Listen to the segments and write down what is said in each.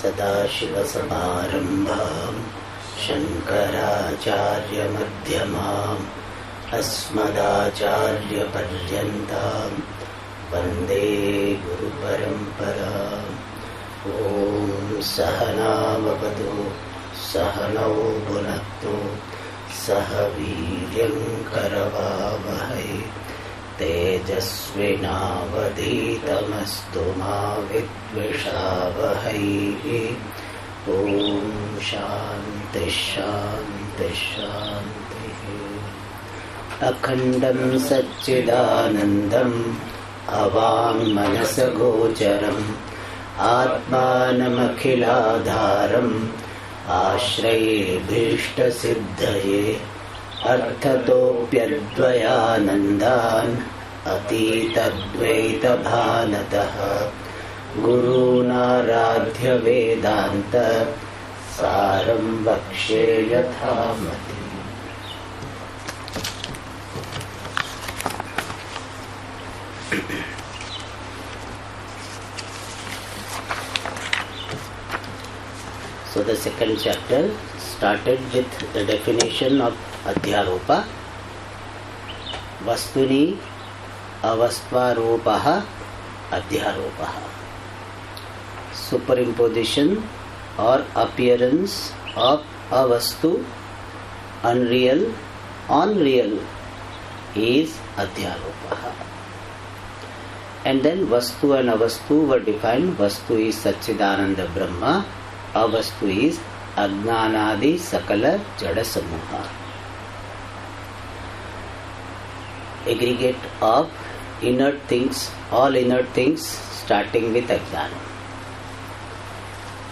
सदाशिवसमारम्भां शङ्कराचार्यमध्यमाम् अस्मदाचार्यपर्यन्तां वन्दे गुरुपरम्पराम्। ॐ सहनाववतु सहनौ भुनक्तु सह वीर्यं करवावहै तेजस्विनावधीतमस्तु मा विद्विषावहै। ॐ शान्ति शान्ति शान्तिः। अखण्डं सच्चिदानन्दम् अवाङ्मनसगोचरम् आत्मानमखिलाधारम् आश्रयेभीष्टसिद्धये अर्थतोऽप्यद्वयानन्दान् अतीतद्वैतभानतः गुरूणाराध्य वेदान्त सारं वक्ष्ये यथामति। So the second chapter started with the definition of Adhyaropa. Vastuni avastvaropaha Adhyaropaha. Superimposition or appearance of a vastu, unreal, on real is Adhyaropaha. And then vastu and avastu were defined. Vastu is Satchidananda Brahma. Avastu is Ajnanadi Sakala Jada Samuha. Aggregate of inert things, all inert things starting with Ajnana.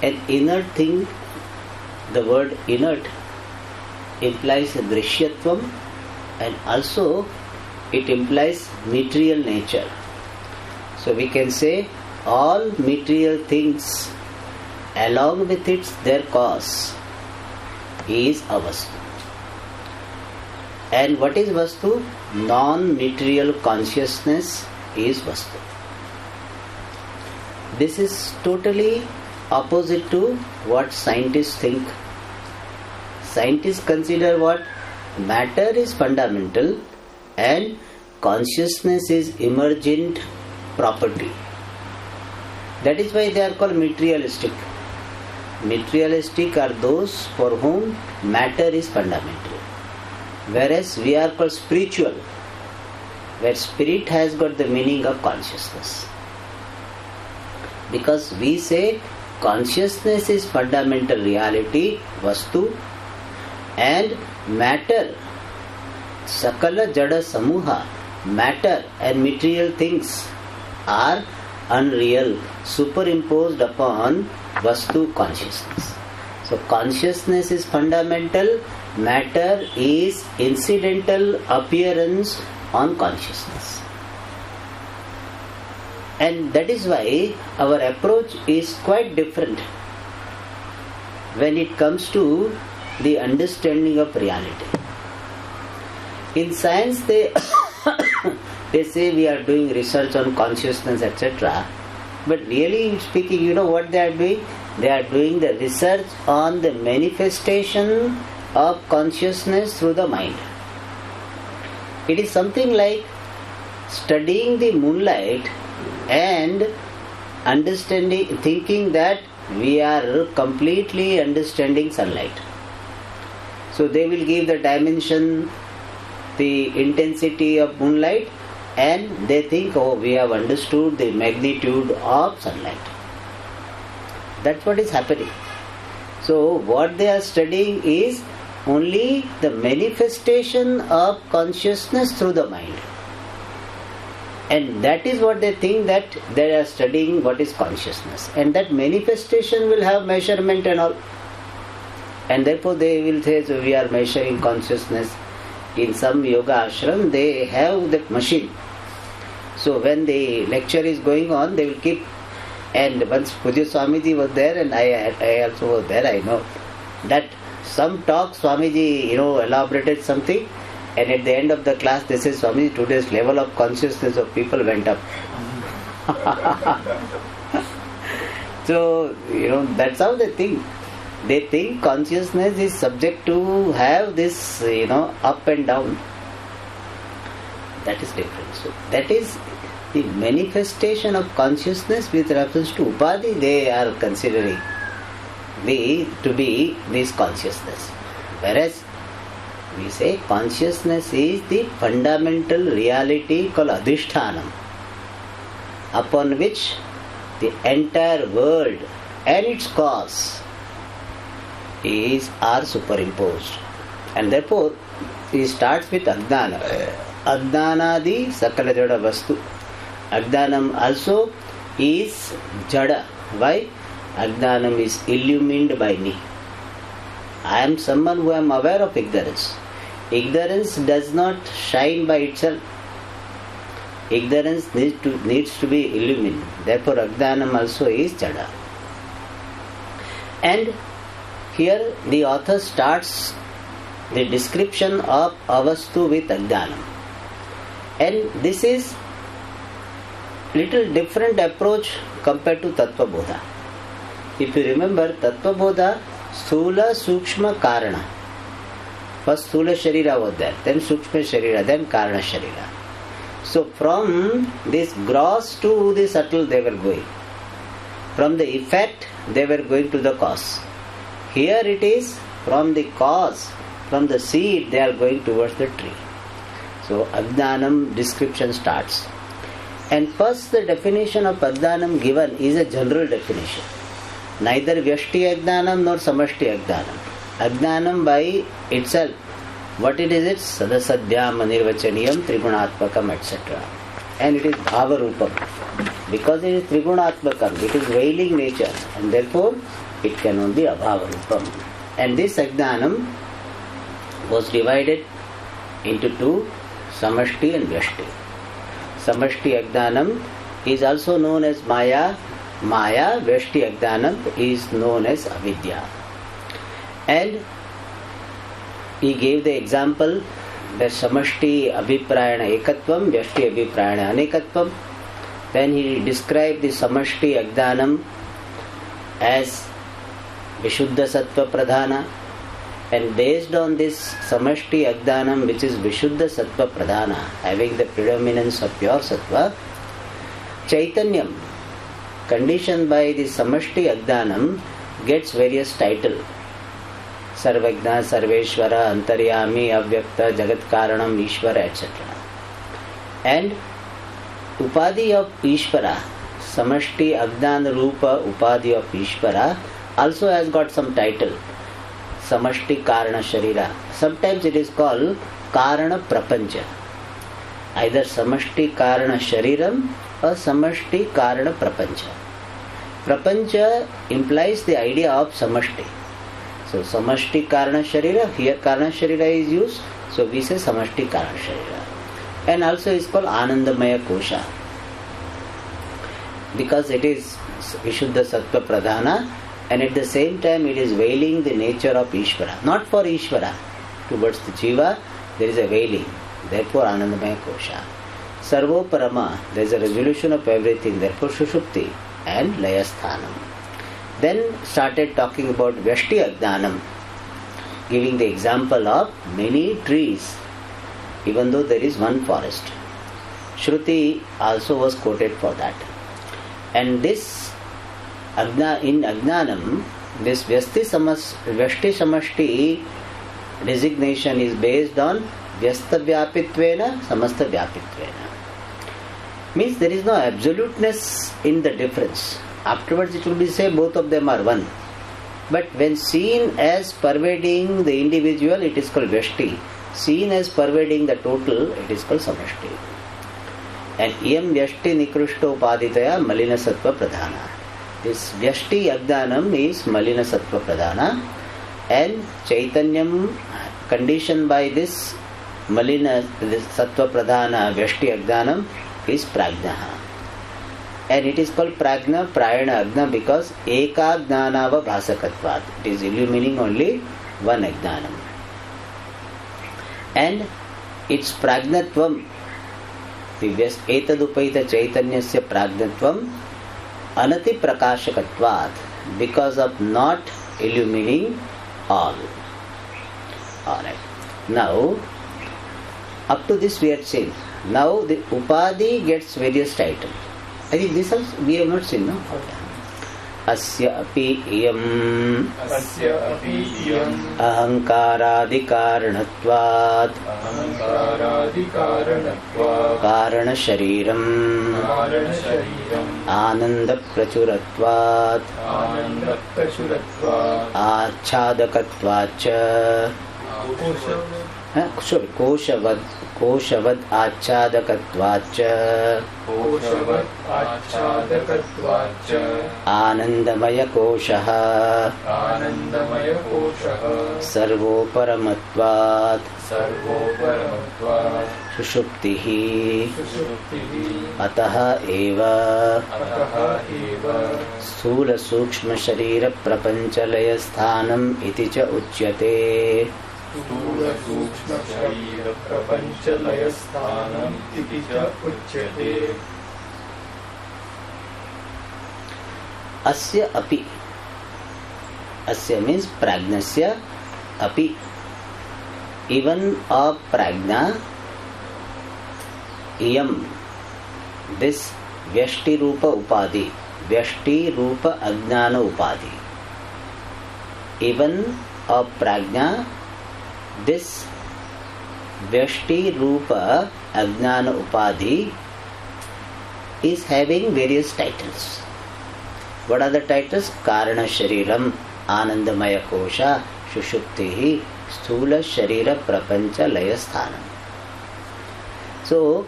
An inert thing, the word inert implies Drishyatvam and also it implies material nature. So we can say all material things along with their cause is a vastu. And what is vastu? Non-material consciousness is vastu. This is totally opposite to what scientists think. Scientists consider what? Matter is fundamental and consciousness is emergent property. That is why they are called materialistic. Materialistic are those for whom matter is fundamental, whereas we are called spiritual, where spirit has got the meaning of consciousness. Because we say consciousness is fundamental reality, vastu, and matter, sakala jada samuha, matter and material things are unreal, superimposed upon vastu consciousness. So consciousness is fundamental, matter is incidental appearance on consciousness. And that is why our approach is quite different when it comes to the understanding of reality. In science they they say we are doing research on consciousness, etc. But really speaking, you know what they are doing? They are doing the research on the manifestation of consciousness through the mind. It is something like studying the moonlight and understanding, thinking that we are completely understanding sunlight. So they will give the dimension, the intensity of moonlight, and they think, oh, we have understood the magnitude of sunlight. That's what is happening. So what they are studying is only the manifestation of consciousness through the mind. And that is what they think, that they are studying what is consciousness. And that manifestation will have measurement and all. And therefore they will say, so we are measuring consciousness. In some yoga ashram, they have that machine. So when the lecture is going on, they will keep. And once Pujya Swamiji was there, and I also was there, I know that some talk Swamiji, elaborated something, and at the end of the class they say, Swamiji, today's level of consciousness of people went up. So So, that's how they think. They think consciousness is subject to have this, up and down. That is different. So, that is the manifestation of consciousness with reference to upadhi they are considering to be this consciousness. Whereas we say consciousness is the fundamental reality called adhishthanam, upon which the entire world and its cause are superimposed. And therefore he starts with Ajnana. Ajnanadi sakala jada vastu. Ajnanam also is jada. Why? Ajnanam is illumined by me. I am someone who am aware of ignorance. Ignorance does not shine by itself. Ignorance needs to be illumined. Therefore Ajnanam also is jada. And here the author starts the description of avastu with Ajnanam. And this is little different approach compared to Tattva Bodha. If you remember, Tattva Bodha, Sthula, Sukshma, Karana. First Sthula Sharira was there, then Sukshma Sharira, then Karana Sharira. So from this gross to the subtle they were going. From the effect they were going to the cause. Here it is from the cause, from the seed they are going towards the tree. So Ajnanam description starts. And first the definition of Ajnanam given is a general definition. Neither Vyashti Ajnanam nor Samashti Ajnanam. Ajnanam by itself, what it is, it's Sadasadhyam, Anirvachaniyam, Trigunatmakam, etc. And it is Bhavarupam. Because it is Trigunatmakam, it is veiling nature, and therefore it cannot be Abhavarupam. And this Ajnanam was divided into two, Samashti and Vyashti. Samashti Ajnanam is also known as Maya. Maya, Vyashti Ajnanam is known as Avidya. And he gave the example that Samashti Abhiprayana Ekatvam, Vyashti Abhiprayana Anekatvam. Then he described the Samashti Ajnanam as Vishuddha Sattva Pradhana. And based on this Samashti Ajnanam, which is Vishuddha Sattva Pradhana, having the predominance of pure Sattva, Chaitanyam, conditioned by the Samashti Ajnanam, gets various titles. Sarvajna, Sarveshwara, Antaryami, Avyakta, Jagat Karanam, Ishvara, etc. And Upadhi of Ishvara, Samashti Ajnana Rupa Upadhi of Ishvara, also has got some title. Samashti Karana Sharira. Sometimes it is called Karana Prapancha. Either Samashti Karana Shariram or Samashti Karana Prapancha. Prapancha implies the idea of Samashti. So Samashti Karana Sharira, here Karana Sharira is used, so we say Samashti Karana Sharira. And also is called Anandamaya Kosha. Because it is Vishuddha Sattva Pradhana, and at the same time it is veiling the nature of Ishvara. Not for Ishvara. Towards the Jiva, there is a veiling. Therefore Anandamaya Kosha. Sarvo Parama, there is a resolution of everything. Therefore Shushupti and Layasthanam. Then started talking about Vyashti Ajnanam, giving the example of many trees, even though there is one forest. Shruti also was quoted for that. And this in Ajnanam, this Vyashti Samashti designation is based on Vyasta Vyapitvena, Samasta Vyapitvena. Means there is no absoluteness in the difference. Afterwards it will be say both of them are one. But when seen as pervading the individual, it is called Vyashti. Seen as pervading the total, it is called Samashti. And Iyam Vyashti Nikrushto Upaditaya Malina Sattva Pradhana. This Vyashti Ajnanam is Malina Sattva Pradhana, and Chaitanyam, conditioned by this Malina Sattva Pradhana Vyashti Ajnanam, is Prajnaha. And it is called Prajna Prayana Ajna because Eka Jnanava Bhasakatvat. It is illumining only one Ajnanam. And its Prajnatvam, the Etadupaita Chaitanyasya Prajnatvam, anati prakashakatvat, because of not illumining all. Alright. Now, up to this we have seen. Now the Upadhi gets various titles. I think this also we have not seen, no? Asya api iyam ahankaradikaranatvat karana shariram ananda prachuratvat achadakatvacha कोशवद आच्छादकत्वाच्च आनंदमय कोशः सर्वोपरमत्वात् सुषुप्तिः अतः एव स्थूल सूक्ष्म शरीर प्रपंचलय स्थानम् इति च उच्यते। अस्य अपि, अस्य means प्राज्ञस्य, अपि even of prajna, iyam this vyashti rupa upadhi, vyashti rupa ajnana upadhi, even of prajna, this vyashti rupa ajnana upadhi is having various titles. What are the titles? Karana shariram, anandamaya kosha, sushuptihi, sthula sharira prapancha laya sthanam. So,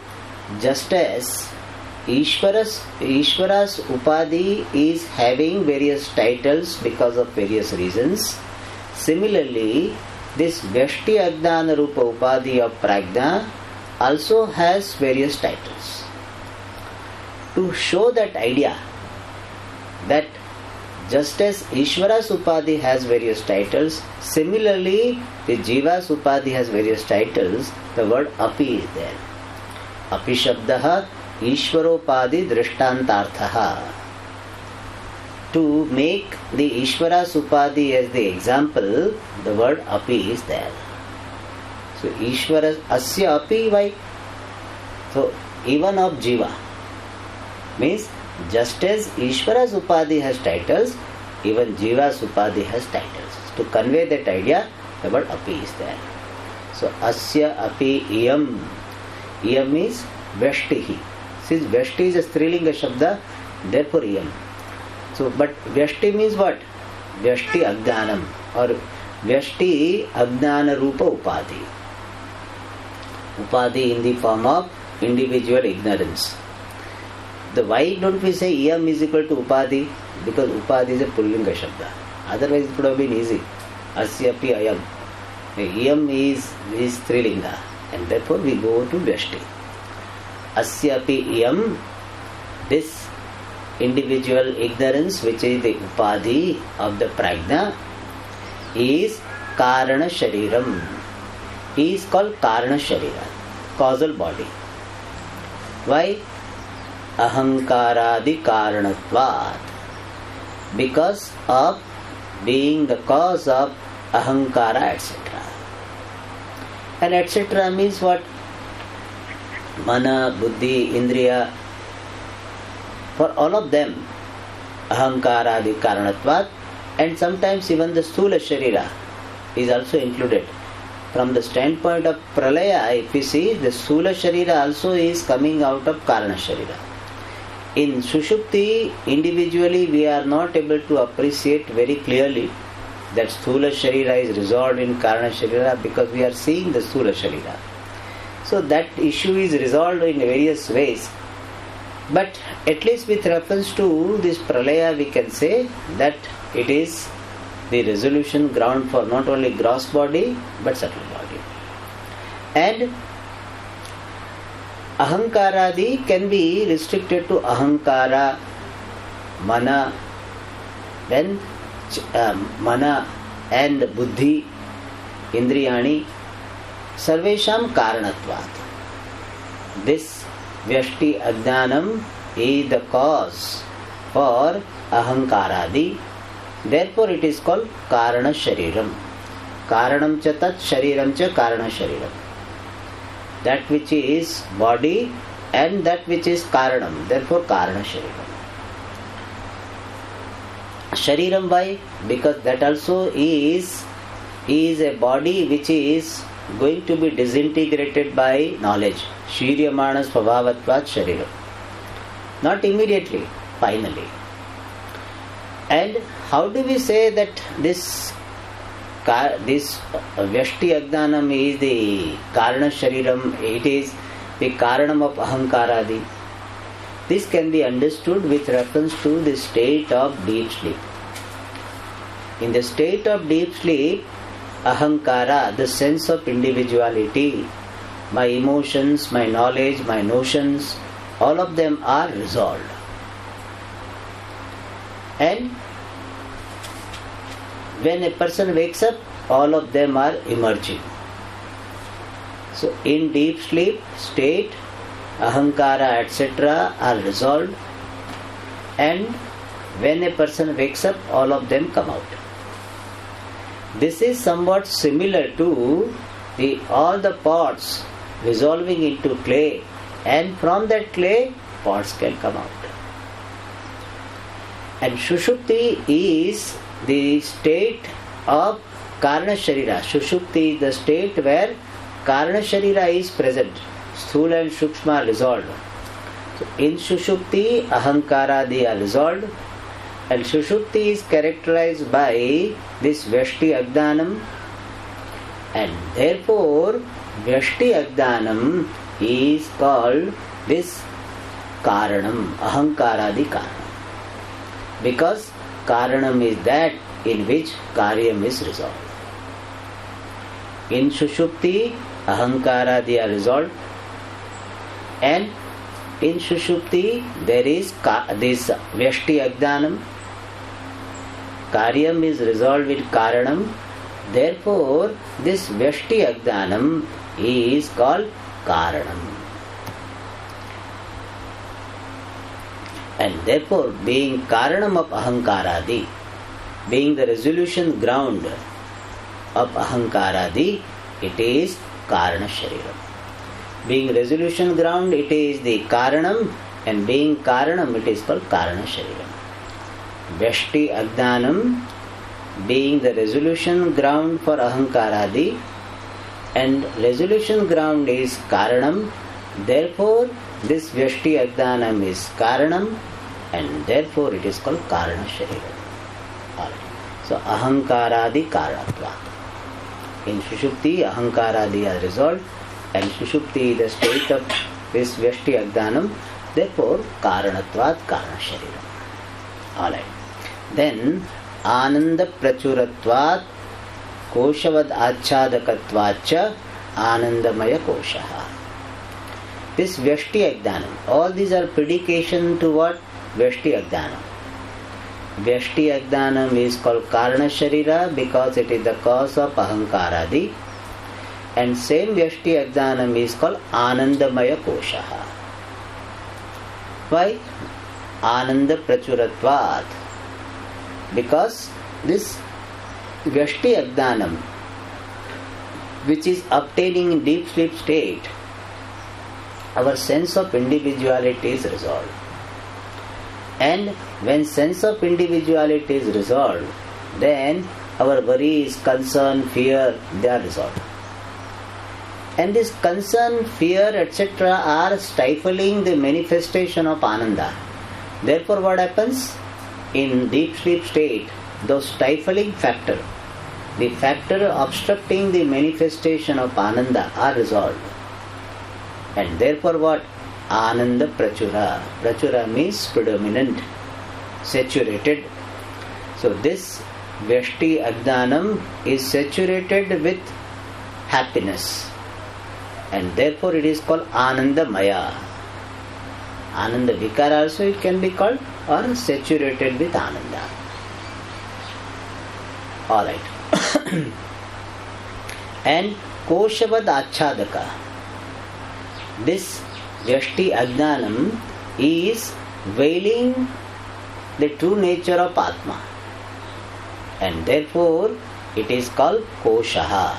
just as Ishvara's upadhi is having various titles because of various reasons, similarly, this Vyashti Ajnana Rupa Upadhi of Prajna also has various titles. To show that idea, that just as Ishvara's Upadhi has various titles, similarly the Jiva's Upadhi has various titles, the word Api is there. Api Shabdaha Ishvaropadhi Drishtantarthaha. To make the Ishvara's Upadhi as the example, the word Api is there. So Ishvara Asya Api, why? So even of Jiva means just as Ishvara's Upadhi has titles, even Jiva's Upadhi has titles. To convey that idea, the word Api is there. So Asya Api Iyam. Iyam means Vyashtihi. Since Vyashti is a Strilinga Shabda, therefore Iyam. So, but Vyashti means what? Vyashti Ajnanam or Vyashti Ajnana Rupa Upadhi. Upadhi in the form of individual ignorance. Why don't we say Iyam is equal to Upadhi? Because Upadhi is a Pullinga Shabda. Otherwise it would have been easy. Asyapi Ayam. Iyam is Strilinga. And therefore we go to Vyashti. Asyapi Iyam, this individual ignorance which is the Upadhi of the Prajna is Karana Shariram. He is called Karana Sharira, causal body. Why? Ahankaradi Karanatvat. Because of being the cause of Ahankara, etc. And etc. means what? Mana, Buddhi, Indriya. For all of them, Ahankaradi Karanatvat, and sometimes even the Sthula Sharira is also included. From the standpoint of Pralaya, if we see, the Sthula Sharira also is coming out of Karana Sharira. In Sushupti, individually we are not able to appreciate very clearly that Sthula Sharira is resolved in Karana Sharira because we are seeing the Sthula Sharira. So that issue is resolved in various ways. But at least with reference to this Pralaya, we can say that it is the resolution ground for not only gross body but subtle body. And Ahankaradi can be restricted to Ahankara, Mana, then Mana and Buddhi, Indriyani, Sarvesham Karanatvat. This Vyashti Ajnanam is the cause for ahankaradi. Therefore it is called karana shariram. Karanam cha tat, shariram cha karana shariram. That which is body and that which is karanam. Therefore karana shariram. Shariram why? Because that also is a body which is going to be disintegrated by knowledge. Shiryamana svabhavatvat shariram. Not immediately, finally. And how do we say that this Vyashti Ajnanam is the Karana Shariram, it is the Karanam of Ahankaradi? This can be understood with reference to the state of deep sleep. In the state of deep sleep, Ahankara, the sense of individuality, my emotions, my knowledge, my notions, all of them are resolved. And when a person wakes up, all of them are emerging. So in deep sleep state, Ahankara etc. are resolved, and when a person wakes up, all of them come out. This is somewhat similar to all the pots dissolving into clay, and from that clay pots can come out. And Sushupti is the state of Karana Sharira. Sushupti is the state where Karana Sharira is present. Sthula and Shukshma are resolved. So in Sushupti, Ahankaradi are resolved, and Sushupti is characterized by this Vyashti Ajnanam, and therefore Vyashti Ajnanam is called this Karanam, Ahankaradi Karanam. Because Karanam is that in which Karyam is resolved. In Sushupti, Ahankaradi are resolved, and in Sushupti there is this Vyashti Ajnanam. Karyam is resolved with Karanam. Therefore, this Vyashti Ajnanam is called Karanam. And therefore, being Karanam of Ahankaradi, being the resolution ground of Ahankaradi, it is Karana Shariram. Being resolution ground, it is the Karanam, and being Karanam, it is called Karana Shariram. Vyashti Ajnanam being the resolution ground for Ahankaradi, and resolution ground is Karanam. Therefore, this Vyashti Ajnanam is Karanam, and therefore it is called Karana Shariram. Alright. So Ahankaradi Karanatvat. In Sushupti, Ahankaradi are resolved, and Sushupti the state of this Vyashti Ajnanam, therefore Karanatvat Karana Shariram. Alright. Then Ananda Prachuratvat Koshavad Achadakatvacha Anandamaya Koshaha. This Vyashti Ajnanam, all these are predication to what? Vyashti Ajnanam. Vyashti Ajnanam is called Karana Sharira because it is the cause of Ahankaradi, and same Vyashti Ajnanam is called Anandamaya Koshaha. Why? Ananda Prachuratvat. Because this Vyashti Ajnanam, which is obtaining in deep sleep state, our sense of individuality is resolved. And when sense of individuality is resolved, then our worries, concern, fear, they are resolved. And this concern, fear, etc. are stifling the manifestation of Ananda. Therefore what happens? In deep sleep state, those stifling factor, the factor obstructing the manifestation of Ananda are resolved. And therefore what? Ananda Prachura. Prachura means predominant, saturated. So this Vyashti Ajnanam is saturated with happiness, and therefore it is called Anandamaya. Ananda Vikara also it can be called, or saturated with Ananda. Alright. And Koshavad Achadaka. This Vyashti Ajnanam is veiling the true nature of Atma. And therefore it is called Koshaha.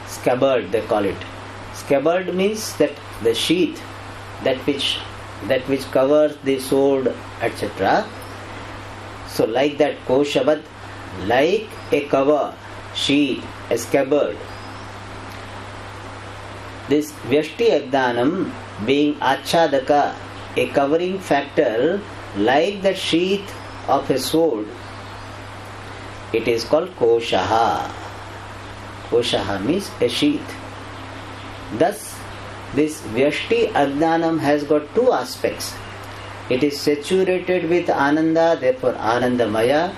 Scabbard they call it. Scabbard means that the sheath, that which covers the sword, etc. So like that Koshabad, like a cover, sheath, a scabbard. This Vyashti Agdanam being Achadaka, a covering factor like the sheath of a sword, it is called Koshaha. Koshaha means a sheath. Thus, this Vyashti Agdanam has got two aspects. It is saturated with Ananda, therefore Anandamaya,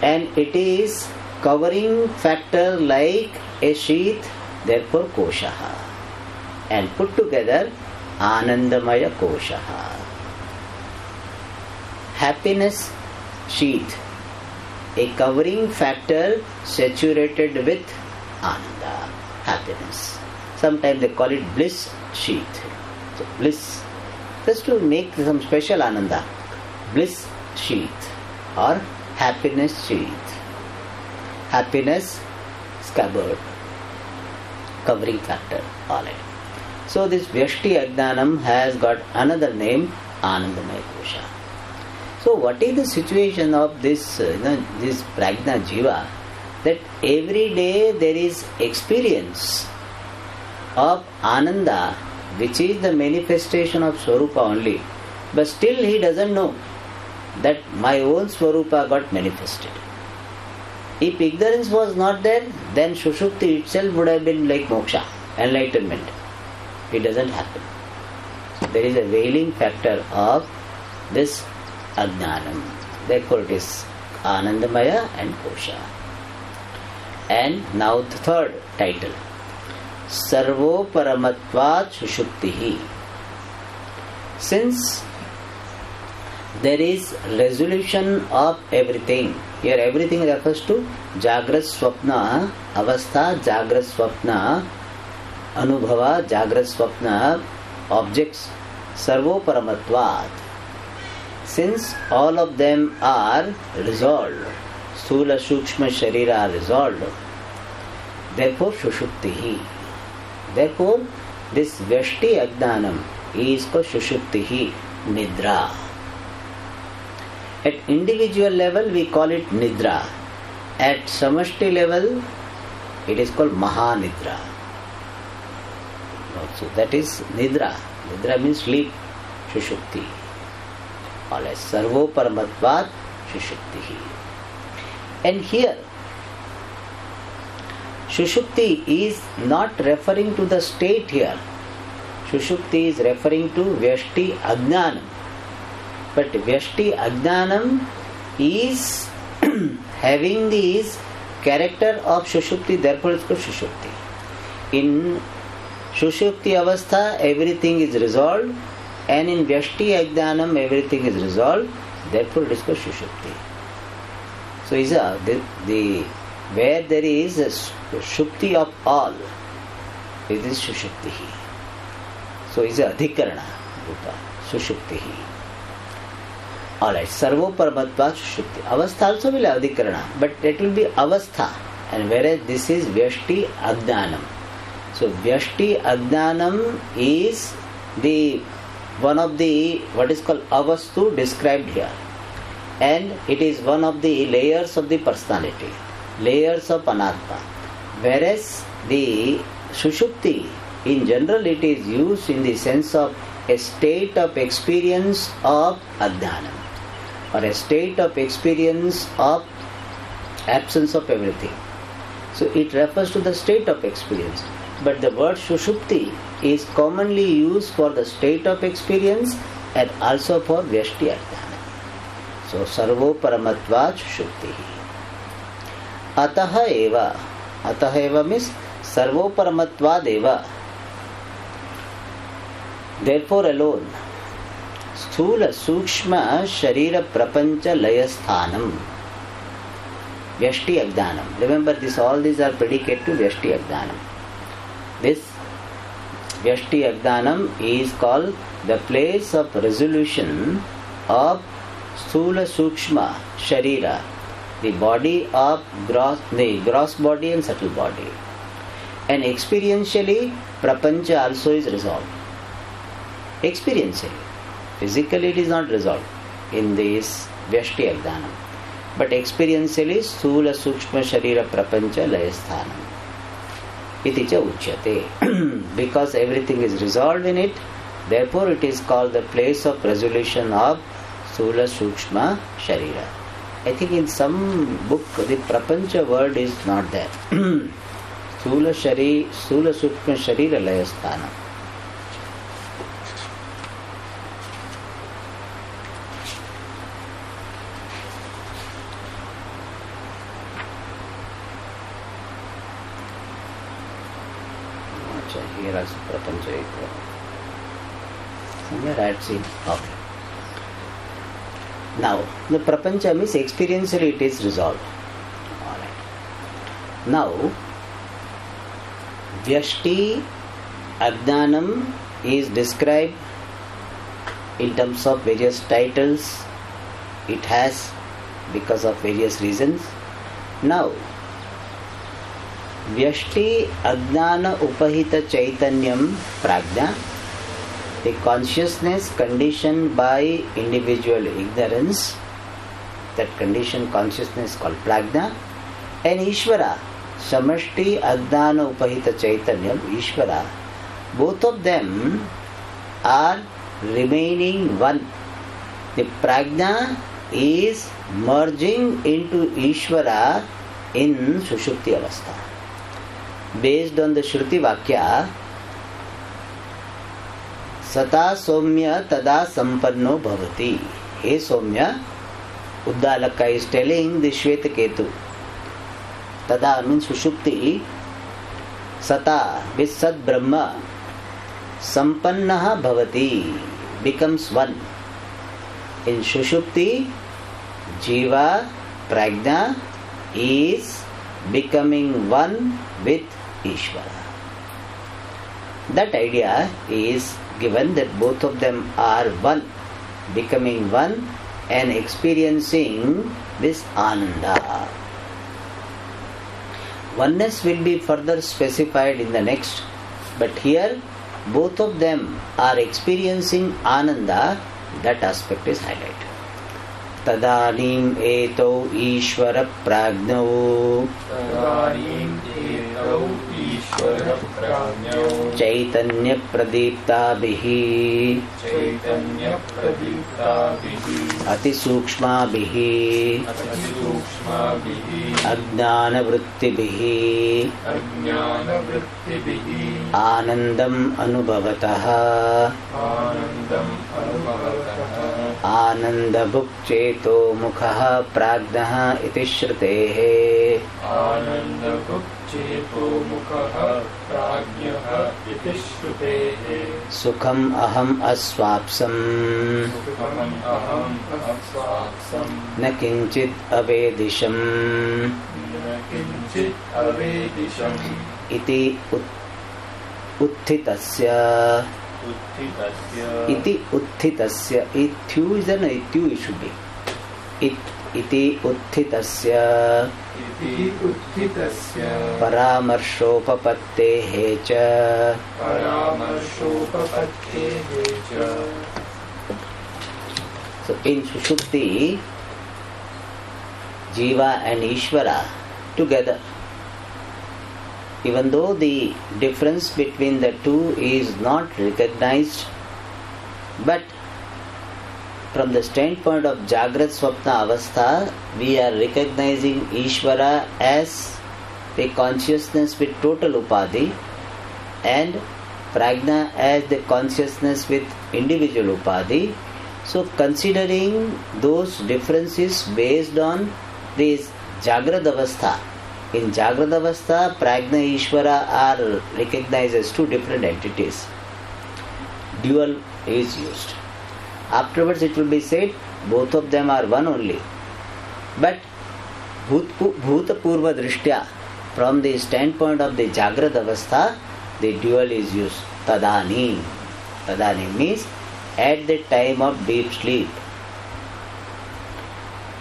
and it is covering factor like a sheath, therefore Koshaha. And put together Anandamaya Koshaha. Happiness sheath, a covering factor saturated with Ananda, happiness. Sometimes they call it bliss sheath. So bliss, just to make some special Ananda. Bliss sheath or happiness sheath. Happiness scabbard, covering factor, alright. So this Vyashti Agdanam has got another name, Anandamaya Kosha. So what is the situation of this Prajna Jiva? That every day there is experience of Ananda, which is the manifestation of Swarupa only. But still he doesn't know that my own Swarupa got manifested. If ignorance was not there, then Sushupti itself would have been like moksha, enlightenment. It doesn't happen. So there is a veiling factor of this Ajnanam. Therefore it is Anandamaya and Kosha. And now the third title, Sarvo Paramatvat Sushuptihi. Since there is resolution of everything, here everything refers to Jagrat Swapna, Avastha, Jagrat Swapna, Anubhava, Jagrat Swapna, objects, Sarvo Paramatvat. Since all of them are resolved, Sthula, Sukshma, Sharira are resolved, therefore Sushuptihi. Therefore, this Vyashti Agdanam is called Sushuptihi, Nidra. At individual level we call it Nidra. At Samashti level it is called Mahanidra. So that is Nidra. Nidra means sleep, Sushupti. Alright, Sarvo Paramatvat Sushuptihi. And here Sushupti is not referring to the state here. Sushupti is referring to Vyashti Ajnanam. But Vyashti Ajnanam is having this character of Sushupti, therefore it's called Sushupti. In Sushupti Avastha everything is resolved, and in Vyashti Ajnanam everything is resolved, therefore it is called Sushupti. So is the where there is a Shupti of all, it is Sushuptihi. So is a Adhikarana Rupa, Sushuptihi. Alright, Sarvo Paramatva Sushupti. Avastha also will have Adhikarana, but it will be Avastha, and whereas this is Vyashti Ajnanam. So Vyashti Ajnanam is the one of the what is called Avastu described here, and it is one of the layers of the personality, layers of Anatma. Whereas the Sushupti in general it is used in the sense of a state of experience of Ajnanam, or a state of experience of absence of everything. So it refers to the state of experience. But the word Sushupti is commonly used for the state of experience and also for Vyashti Ajnanam. So Sarvo Paramatva Sushuptihi. Ataha eva. Ataha eva means Sarvo Paramatva eva. Therefore alone, Sthula Sukshma Sharira Prapancha Layasthanam. Vyashti Ajnanam. Remember this, all these are predicate to Vyashti Ajnanam. This Vyashti Ajnanam is called the place of resolution of Sthula Sukshma Sharira, the body of gross body and subtle body. And experientially, Prapancha also is resolved. Experientially. Physically it is not resolved in this Vyashti Agdanam. But experientially, Sthula Sukshma Sharira Prapancha Layasthanam. Iti cha uchyate. Because everything is resolved in it, therefore it is called the place of resolution of Sthula Sukshma Sharira. I think in some book the Prapancha word is not there. Sthula Sukshma Sharira Layasthanam. Here also Prapancha. Somewhere I had seen. Okay. Now, the Prapancha means experientially it is resolved. Alright. Now, Vyashti Ajnanam is described in terms of various titles it has because of various reasons. Now, Vyashti Ajnana Upahita Chaitanyam Prajna, the consciousness conditioned by individual ignorance, that conditioned consciousness called Prajna, and Ishvara, Samashti Ajnana Upahita Chaitanyam, Ishvara, both of them are remaining one. The Prajna is merging into Ishvara in Sushupti Avastha. Based on the Shruti Vakya, Sata Somya Tada Sampanno Bhavati. Hey Somya, Uddalaka is telling the Shvetaketu. Tada means Sushupti. Sata with Sat Brahma. Sampannaha Bhavati becomes one. In Sushupti, Jiva, Prajna is becoming one with Ishvara. That idea is given that both of them are one, becoming one and experiencing this Ananda. Oneness will be further specified in the next, but here both of them are experiencing Ananda. That aspect is highlighted. Tadanim eto Ishvara Prajnau Chaitanya Pradipta Bihi Ati Sukshma Bihi Ajnana Vritti Bihi Anandam Anubhavataha Ananda Bhukcheto Mukhaha Prajnaha Iti Shrutehe Ananda Bhukcheto Mukhaha Prajnaha Iti Shrutehe Sukham Aham Aswapsam Na Kinchit Avedisham Iti Uthitasya Iti Uthitasya. Ithu is an ithu it should be. Iti Uthitasya Paramarshopapatte cha. So in Sushupti, Jiva and Ishvara together. Even though the difference between the two is not recognized, but from the standpoint of Jagrat Swapna Avastha, we are recognizing Ishvara as the consciousness with total upadhi and Prajna as the consciousness with individual upadhi. So considering those differences based on this Jagrat Avastha, in Jagrat Avastha, Prajna Ishvara are recognized as two different entities. Dual is used. Afterwards it will be said both of them are one only. But Bhuta Purva Drishtya, from the standpoint of the Jagrat Avastha, the dual is used. Tadanim. Tadanim means at the time of deep sleep.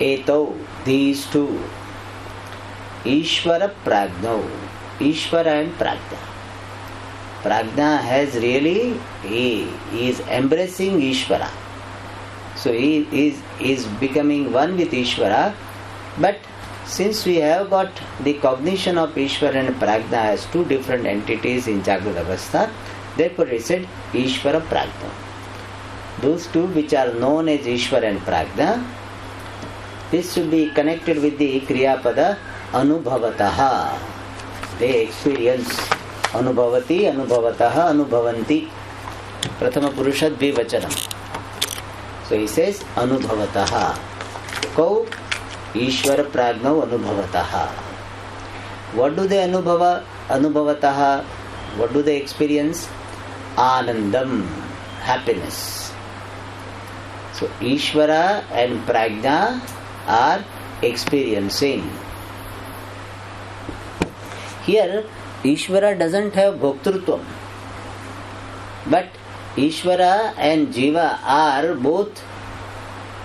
Etau, these two. Ishvara Pragnau, Ishvara and Prajna. Prajna has really, he is embracing Ishvara. So he is becoming one with Ishvara. But since we have got the cognition of Ishvara and Prajna as two different entities in Jagrata Avastha, therefore it said Ishvara Prajna. Those two which are known as Ishvara and Prajna, this should be connected with the Kriyapada Anubhavataha. They experience Anubhavati, Anubhavataha, Anubhavanti. Prathama Purusha Dvivachanam. So he says Anubhavataha. Kau Ishvara Prajnau Anubhavataha. What do they Anubhavataha? What do they experience? Anandam, happiness. So Ishvara and Prajna are experiencing. Here Ishvara doesn't have Bhoktrutvam, but Ishvara and Jiva are both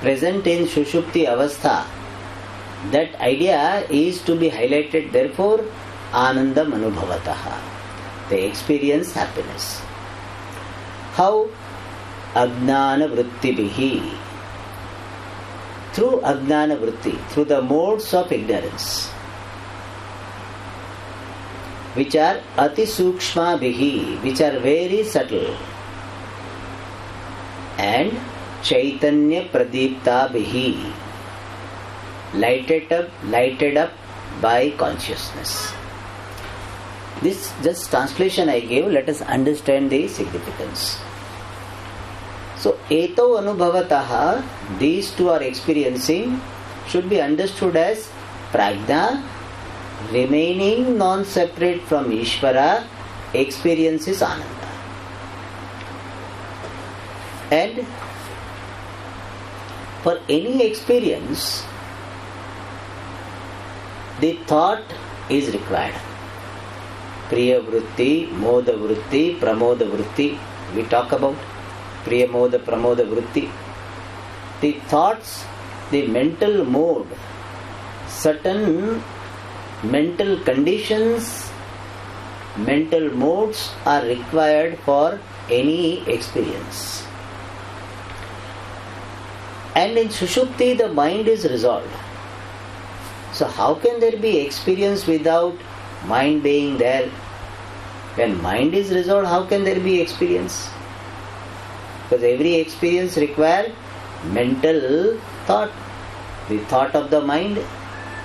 present in Sushupti Avastha. That idea is to be highlighted, therefore Anandam Anubhavataha. They experience happiness. How? Ajnana Vrittibihi. Through Ajnana Vritti, through the modes of ignorance, which are Ati Sukshma Bihi, which are very subtle, and Chaitanya Pradipta Bihi, lighted up by consciousness. This just translation I gave, let us understand the significance. So, Etau Anubhavataha, these two are experiencing, should be understood as Prajna, remaining non-separate from Ishvara, experiences Ananda. And for any experience, the thought is required. Priya Vritti, Moda Vritti, Pramoda Vritti, we talk about Priya Moda, Pramoda Vritti. The thoughts, the mental mode, certain mental conditions, mental modes are required for any experience. And in Sushupti, the mind is resolved. So how can there be experience without mind being there? When mind is resolved, how can there be experience? Because every experience requires mental thought. The thought of the mind,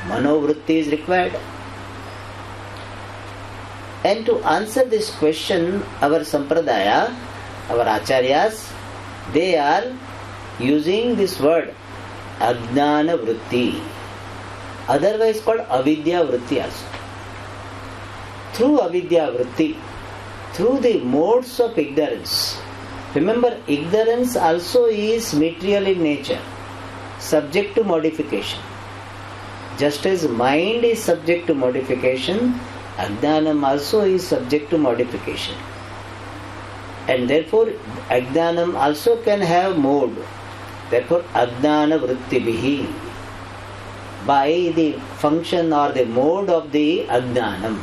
manovritti is required. And to answer this question, our sampradaya, our acharyas, they are using this word ajnana vritti, otherwise called avidya vritti also. Through avidya vritti, through the modes of ignorance. Remember, ignorance also is material in nature, subject to modification. Just as mind is subject to modification, Ajnanam also is subject to modification. And therefore, Ajnanam also can have mode. Therefore, Ajnana Vrittibihi, by the function or the mode of the Ajnanam.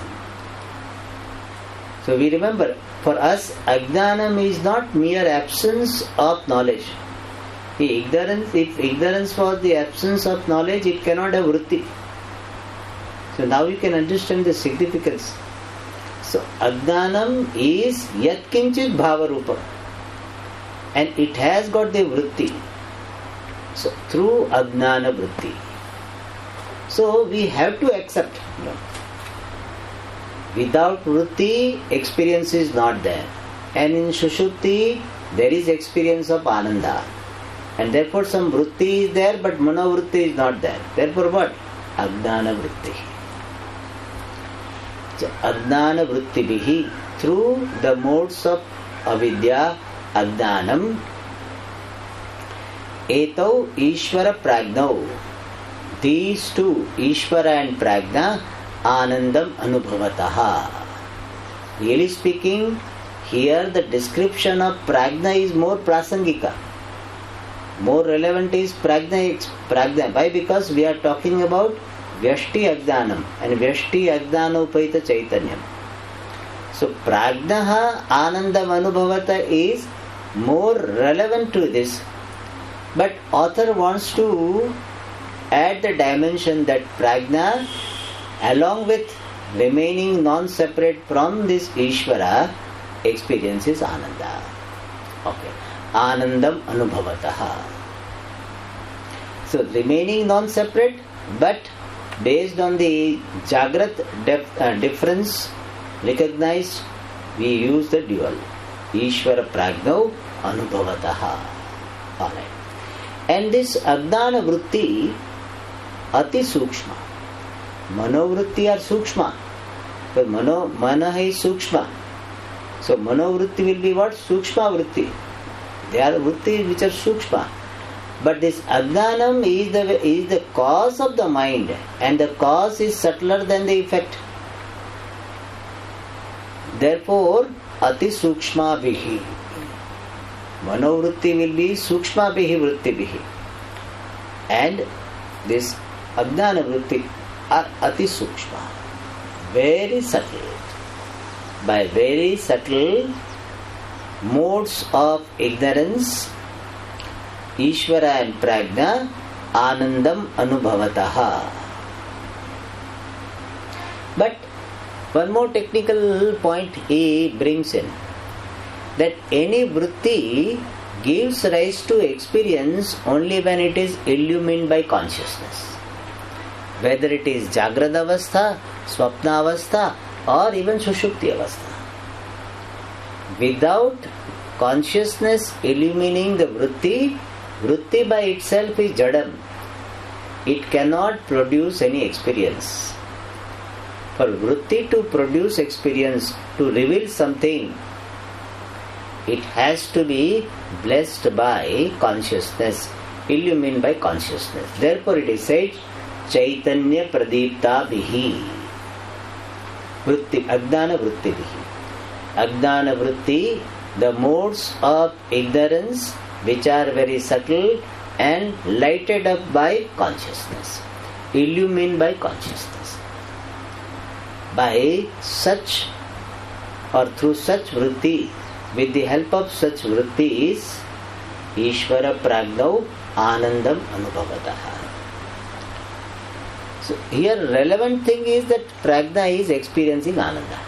So we remember, for us, Ajnanam is not mere absence of knowledge. If ignorance was the absence of knowledge, it cannot have vritti. So now you can understand the significance. So Ajnanam is yat kinchit bhava rupa, and it has got the vritti. So through Ajnana vritti. So we have to accept. Without vritti, experience is not there. And in Sushupti, there is experience of Ananda. And therefore some vritti is there, but manovritti is not there. Therefore what? Ajnana vritti. So Ajnana vritti bihi, through the modes of avidya, Ajnanam, etau Ishvara Pragnau, these two, Ishvara and Prajna, Anandam Anubhavataha. Really speaking, here the description of Prajna is more prasangika. more relevant is prajna. Why? Because we are talking about vyashti ajnanam and vyashti ajnanopahita chaitanyam. So prajnaha anandam anubhavata is more relevant to this, but author wants to add the dimension that prajna, along with remaining non-separate from this Ishvara, experiences ananda. Okay. Anandam anubhavataha. So remaining non-separate, but based on the Jagrat difference recognized, we use the dual. Ishvara prajnau anubhavataha. Alright. And this Ajnana Vritti ati sukshma. Manovritti are sukshma. But mana is sukshma. So manovritti will be what? Sukshma vritti. They are vritti which are sukshma. But this Ajnanam is the cause of the mind, and the cause is subtler than the effect. Therefore, ati sukshma bihi. Manovritti will be sukshma bihi vritti bihi. And this Ajnana vritti are ati sukshma. Very subtle. By very subtle modes of ignorance, Ishvara and Prajna, Anandam Anubhavataha. But one more technical point he brings in, that any vritti gives rise to experience only when it is illumined by consciousness. Whether it is Jagrada Avastha, Swapna Avastha, or even Sushupti Avastha. Without consciousness illumining the vritti, vritti by itself is jadam. It cannot produce any experience. For vritti to produce experience, to reveal something, it has to be blessed by consciousness, illumined by consciousness. Therefore it is said, Chaitanya Pradipta Bihi. Vritti, Ajnana Vritti Bihi. Ajnana Vritti, the modes of ignorance which are very subtle and lighted up by consciousness, illumined by consciousness. By such or through such vritti, with the help of such vrittis, Ishvara Prajnau Anandam Anubhavataha. So here relevant thing is that Prajna is experiencing Ananda.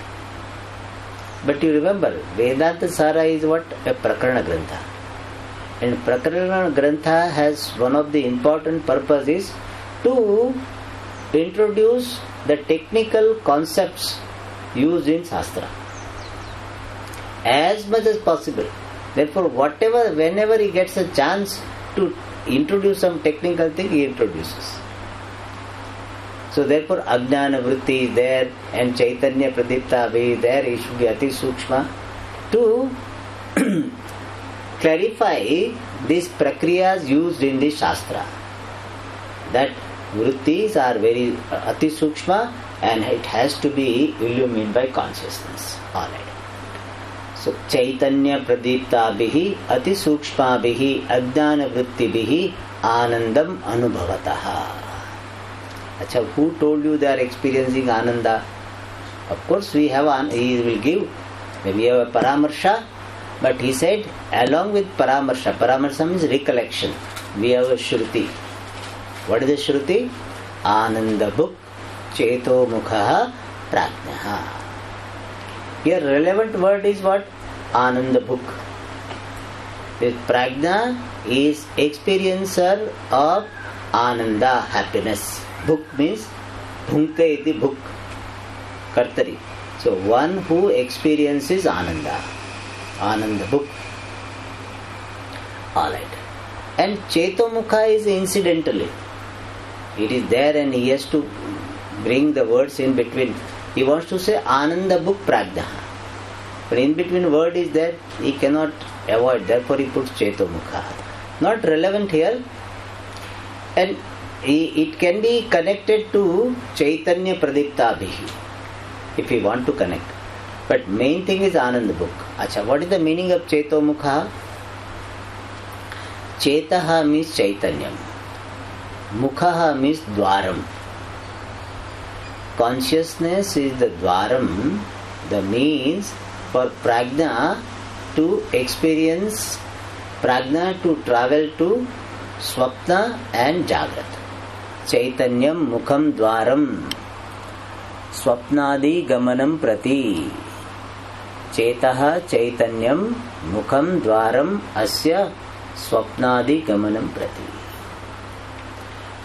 But you remember, Vedanta Sara is what? A Prakarana Grantha. And Prakarana Grantha has one of the important purposes to introduce the technical concepts used in Shastra as much as possible. Therefore, whenever he gets a chance to introduce some technical thing, he introduces. So therefore, Ajnana Vritti is there and Chaitanya Pradipta is there. It should be Ati Sukshma to clarify these prakriyas used in the Shastra. That vrittis are very Ati Sukshma and it has to be illumined by consciousness. Alright. So Chaitanya Pradipta Bihi Ati Sukshma Bihi Ajnana Vritti Bihi Anandam Anubhavataha. Achha, who told you they are experiencing Ananda? Of course he will give. Maybe have a Paramarsha, but he said along with Paramarsha means recollection, we have a Shruti. What is the Shruti? Ananda Bhuk Cheto Mukha Prajnaha. Here relevant word is what? Ananda Bhuk. This Prajna is experiencer of Ananda, happiness. Bhuk means Bhunkte iti Bhuk, Kartari. So one who experiences Ananda. Ananda Bhuk. Alright. And Chetomukha is incidentally. It is there and he has to bring the words in between. He wants to say Ananda Bhuk Prajna. But in between word is there, he cannot avoid. Therefore he puts Chetomukha. Not relevant here. And it can be connected to Chaitanya Pradipta Bhihi if we want to connect. But main thing is Ananda Bhuk. Acha, what is the meaning of Chetomukha? Chetaha means Chaitanyam. Mukhaha means Dwaram. Consciousness is the Dwaram, the means for Prajna to experience, Prajna to travel to Swapna and Jagrata. Chaitanyam Mukham Dwaram Swapnadi Gamanam Prati. Chetaha Chaitanyam Mukham Dwaram Asya Swapnadi Gamanam Prati.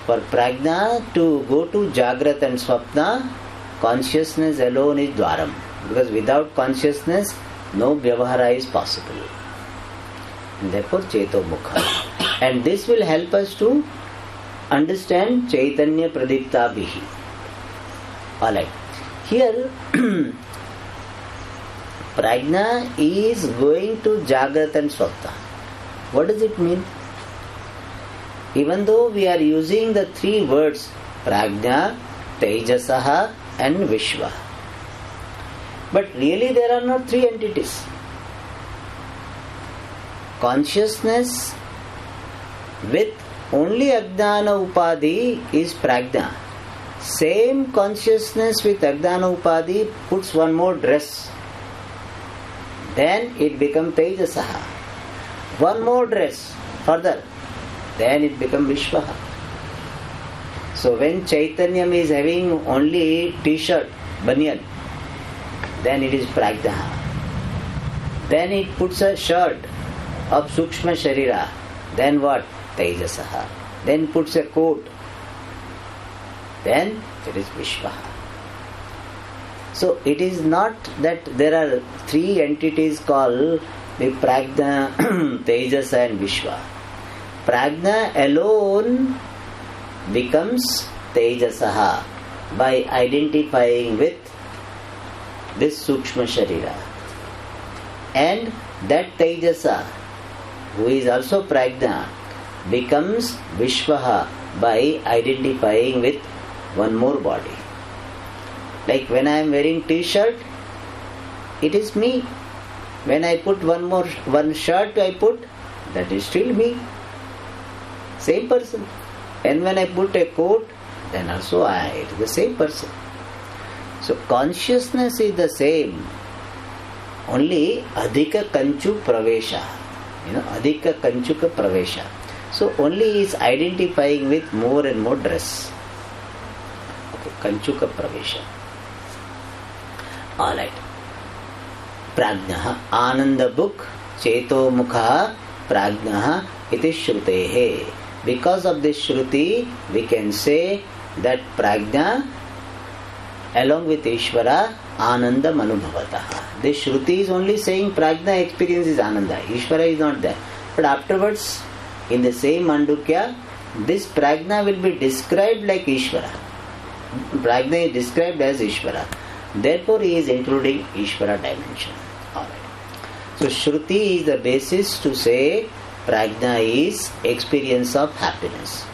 For Prajna to go to Jagrata and Swapna, consciousness alone is Dwaram. Because without consciousness, no Vyavahara is possible. And therefore, Cheto Mukha. And this will help us to understand Chaitanya Pradipta Bihi. Alright. Here, Prajna is going to Jagrata and Swapna. What does it mean? Even though we are using the three words Prajna, Tejasaha and Vishwa, but really there are not three entities. Consciousness with only Ajnana Upadhi is Prajna. Same consciousness with Ajnana Upadhi puts one more dress. Then it becomes Tejasaha. One more dress further. Then it becomes Vishwaha. So when Chaitanyam is having only t-shirt, banyan, then it is Prajna. Then it puts a shirt of Sukshma Sharira. Then what? Tejasaha. Then puts a coat. Then it is Vishwaha. So it is not that there are three entities called the Prajna, Tejasa and Vishwa. Prajna alone becomes Tejasaha by identifying with this Sukshma Sharira. And that Tejasa, who is also Prajna, becomes Vishwaha by identifying with one more body. Like when I am wearing t-shirt, it is me. When I put one shirt I put, that is still me. Same person. And when I put a coat, then also it is the same person. So consciousness is the same. Only Adhika Kanchu Pravesha. Adhika Kanchuka Pravesha. So only is identifying with more and more dress. Okay, Kanchuka Pravesha. Alright. Prajnaha. Ananda book. Cheto Mukha. Prajnaha. Iti Shrutehe. Because of this Shruti, we can say that Prajna along with Ishvara, Ananda Manubhavataha. This Shruti is only saying Prajna experiences Ananda. Ishvara is not there. But afterwards, in the same Mandukya, this Prajna will be described like Ishvara. Prajna is described as Ishvara. Therefore, he is including Ishvara dimension. Alright. So, Shruti is the basis to say Prajna is experience of happiness.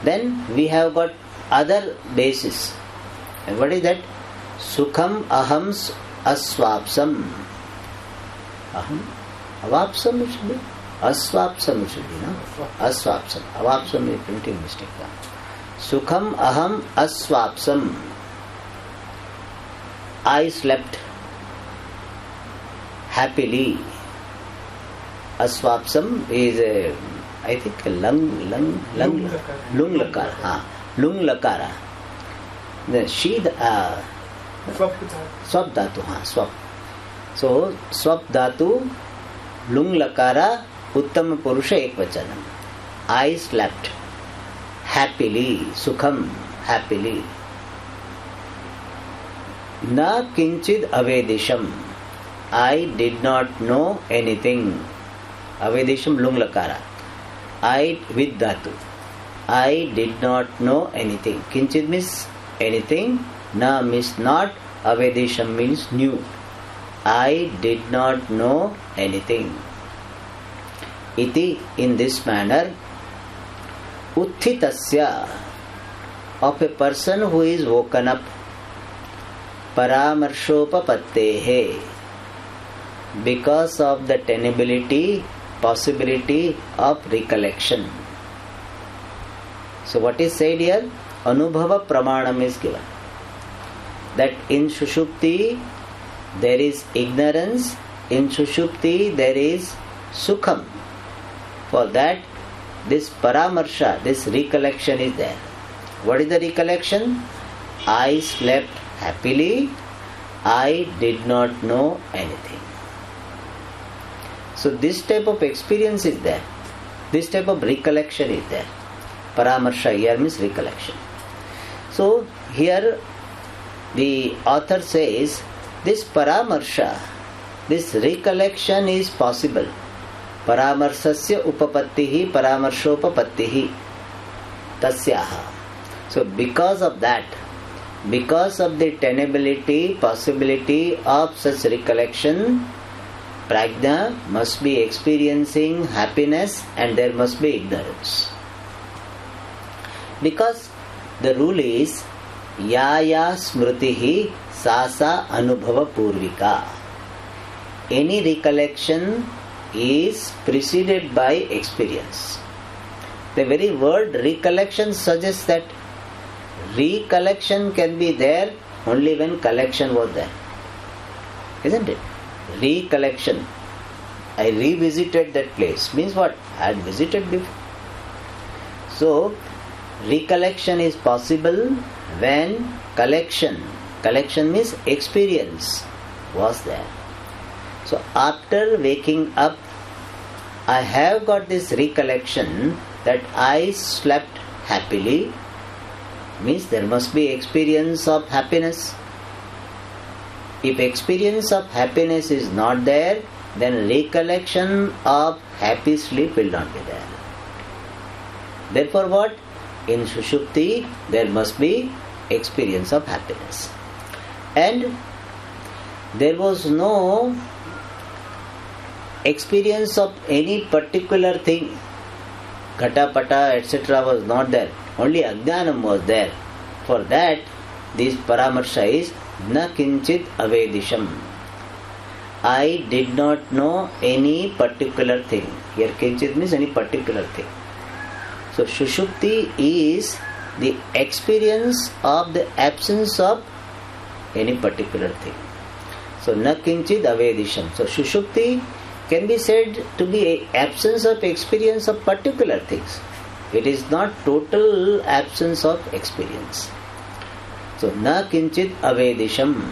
Then we have got other basis. And what is that? Sukham aham aswapsam. Aham? Avapsam it should be? Aswapsam it should be, no? Aswapsam. Avapsam is printing mistake. Sukham aham aswapsam. I slept happily. Aswapsam is I think lung lakara. Lung lakara. The she swap dhatu. Swap. So swap dhatu lung lakara uttama purusha ekvachanam. I slept happily. Sukham happily. Na kinchid avedisham. I did not know anything. Avedisham lung lakara. I with dhatu. I did not know anything. Kinchid means anything. Na means not. Avedisham means knew. I did not know anything. Iti, in this manner, utthitasya, of a person who is woken up, paramarshopapatte, because of the tenability possibility of recollection. So what is said here? Anubhava pramanam is given. That in Sushupti there is ignorance, in Sushupti there is Sukham. For that, this paramarsha, this recollection is there. What is the recollection? I slept happily, I did not know anything. So this type of experience is there. This type of recollection is there. Paramarsha here means recollection. So here the author says this paramarsha, this recollection is possible. Paramarsasya upapattihi paramarshopapattih tasyaha. So because of that, because of the tenability, possibility of such recollection, prajna must be experiencing happiness and there must be ignorance. Because the rule is yaya smritihi sasa anubhava purvika. Any recollection is preceded by experience. The very word recollection suggests that recollection can be there only when collection was there. Isn't it? Recollection. I revisited that place. Means what? I had visited before. So, recollection is possible when collection means experience was there. So after waking up, I have got this recollection that I slept happily, means there must be experience of happiness. If experience of happiness is not there, then recollection of happy sleep will not be there. Therefore what? In Sushupti there must be experience of happiness. And there was no experience of any particular thing. Ghata-pata etc. was not there. Only Ajnanam was there. For that, this paramarsha is na kinchit avedisham. I did not know any particular thing. Here kinchit means any particular thing. So Sushupti is the experience of the absence of any particular thing. So na kinchit avedisham. So Sushupti can be said to be absence of experience of particular things. It is not total absence of experience. So na kinchit avedisham.